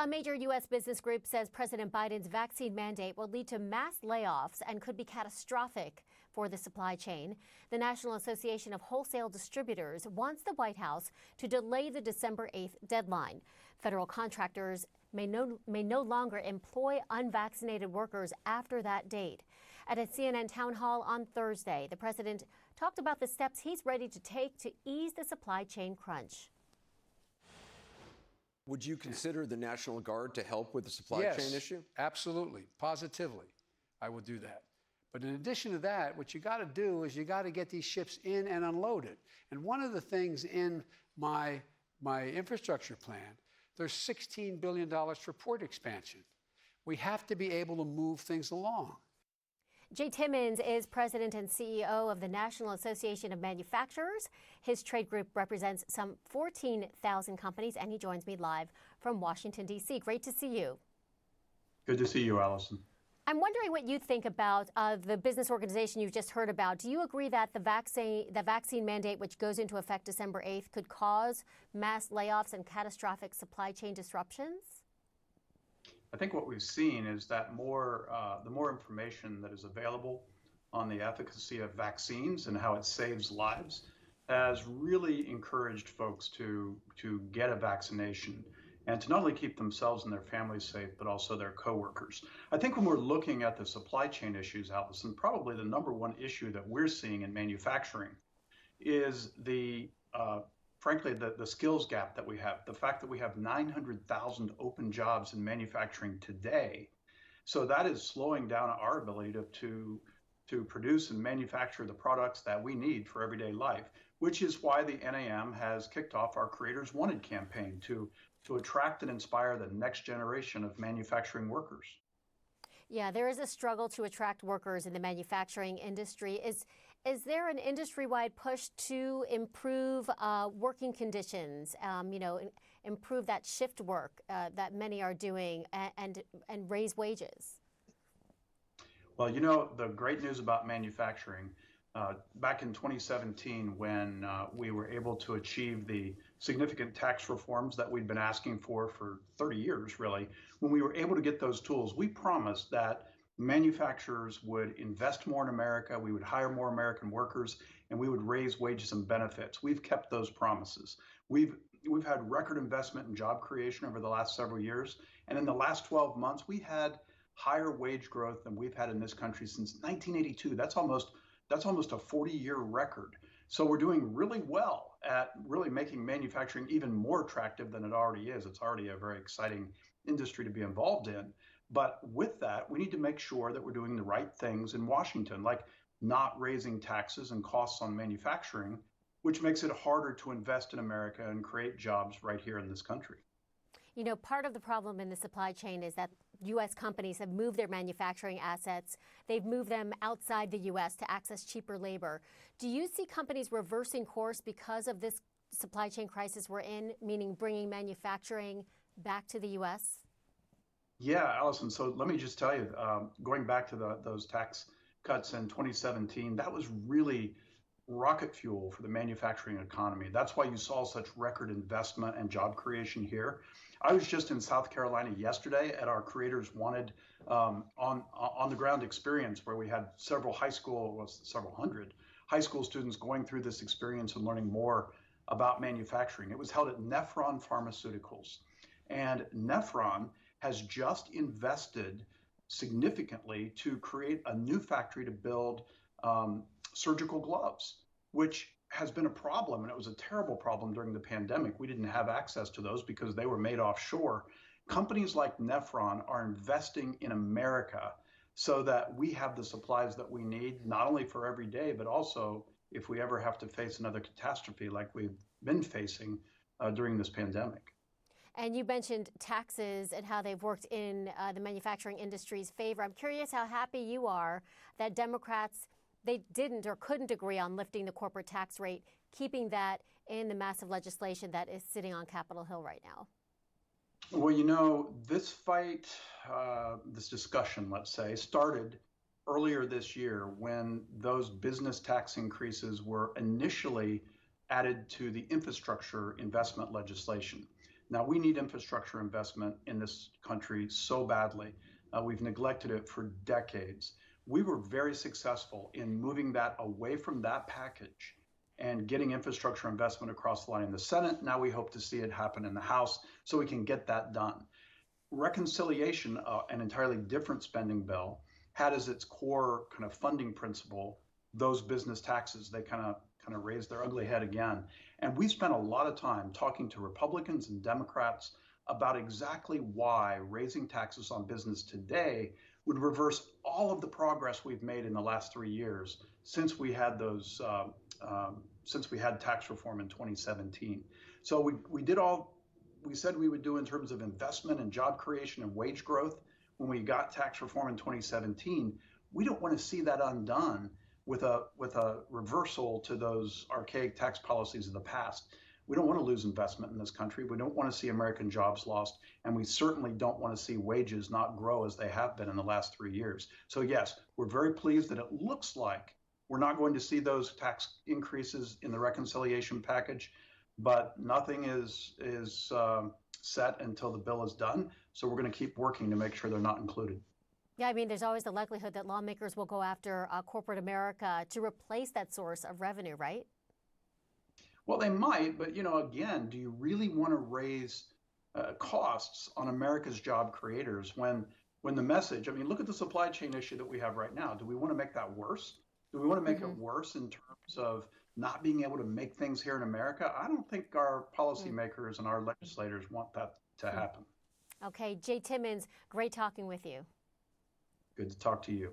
A major U.S. business group says President Biden's vaccine mandate will lead to mass layoffs and could be catastrophic for the supply chain. The National Association of Wholesale Distributors wants the White House to delay the December 8th deadline. Federal contractors may no longer employ unvaccinated workers after that date. At a CNN town hall on Thursday, the president talked about the steps he's ready to take to ease the supply chain crunch. Would you consider the National Guard to help with the supply chain issue? Absolutely, positively, I will do that. But in addition to that, what you got to do is you got to get these ships in and unloaded. And one of the things in my infrastructure plan, there's $16 billion for port expansion. We have to be able to move things along. Jay Timmons is president and CEO of the National Association of Manufacturers. His trade group represents some 14,000 companies, and he joins me live from Washington, D.C. Great to see you. Good to see you, Allison. I'm wondering what you think about the business organization you've just heard about. Do you agree that the vaccine mandate, which goes into effect December 8th, could cause mass layoffs and catastrophic supply chain disruptions? I think what we've seen is that the more information that is available on the efficacy of vaccines and how it saves lives has really encouraged folks to get a vaccination and to not only keep themselves and their families safe, but also their coworkers. I think when we're looking at the supply chain issues, Allison, probably the number one issue that we're seeing in manufacturing is frankly, the skills gap that we have, the fact that we have 900,000 open jobs in manufacturing today. So that is slowing down our ability to produce and manufacture the products that we need for everyday life, which is why the NAM has kicked off our Creators Wanted campaign to attract and inspire the next generation of manufacturing workers. Yeah, there is a struggle to attract workers in the manufacturing industry. Is there an industry-wide push to improve working conditions, improve that shift work that many are doing and raise wages? Well, the great news about manufacturing, back in 2017, when we were able to achieve the significant tax reforms that we'd been asking for 30 years, really, when we were able to get those tools, we promised that manufacturers would invest more in America, we would hire more American workers, and we would raise wages and benefits. We've kept those promises. We've had record investment in job creation over the last several years, and in the last 12 months, we had higher wage growth than we've had in this country since 1982. That's almost a 40-year record. So we're doing really well at really making manufacturing even more attractive than it already is. It's already a very exciting industry to be involved in. But with that, we need to make sure that we're doing the right things in Washington, like not raising taxes and costs on manufacturing, which makes it harder to invest in America and create jobs right here in this country. Part of the problem in the supply chain is that U.S. companies have moved their manufacturing assets. They've moved them outside the U.S. to access cheaper labor. Do you see companies reversing course because of this supply chain crisis we're in, meaning bringing manufacturing back to the U.S.? Yeah, Allison. So let me just tell you, going back to those tax cuts in 2017, that was really rocket fuel for the manufacturing economy. That's why you saw such record investment and job creation here. I was just in South Carolina yesterday at our Creators Wanted on the ground experience, where we had several hundred high school students going through this experience and learning more about manufacturing. It was held at Nephron Pharmaceuticals, and Nephron has just invested significantly to create a new factory to build surgical gloves, which has been a problem, and it was a terrible problem during the pandemic. We didn't have access to those because they were made offshore. Companies like Nephron are investing in America so that we have the supplies that we need, not only for every day, but also if we ever have to face another catastrophe like we've been facing during this pandemic. And you mentioned taxes and how they've worked in the manufacturing industry's favor. I'm curious how happy you are that Democrats, they didn't or couldn't agree on lifting the corporate tax rate, keeping that in the massive legislation that is sitting on Capitol Hill right now. Well, this fight, this discussion, let's say, started earlier this year when those business tax increases were initially added to the infrastructure investment legislation. Now, we need infrastructure investment in this country so badly. We've neglected it for decades. We were very successful in moving that away from that package and getting infrastructure investment across the line in the Senate. Now we hope to see it happen in the House so we can get that done. Reconciliation, an entirely different spending bill, had as its core kind of funding principle those business taxes. They kind of raised their ugly head again. And we spent a lot of time talking to Republicans and Democrats about exactly why raising taxes on business today would reverse all of the progress we've made in the last 3 years since we had since we had tax reform in 2017. So we did all we said we would do in terms of investment and job creation and wage growth when we got tax reform in 2017. We don't want to see that undone with a reversal to those archaic tax policies of the past. We don't want to lose investment in this country. We don't want to see American jobs lost. And we certainly don't want to see wages not grow as they have been in the last 3 years. So yes, we're very pleased that it looks like we're not going to see those tax increases in the reconciliation package, but nothing is set until the bill is done. So we're going to keep working to make sure they're not included. Yeah, I mean, there's always the likelihood that lawmakers will go after corporate America to replace that source of revenue, right? Well, they might, but again, do you really want to raise costs on America's job creators when the message? I mean, look at the supply chain issue that we have right now. Do we want to make that worse? Do we want to make it worse in terms of not being able to make things here in America? I don't think our policymakers and our legislators want that to happen. Okay, Jay Timmons, great talking with you. Good to talk to you.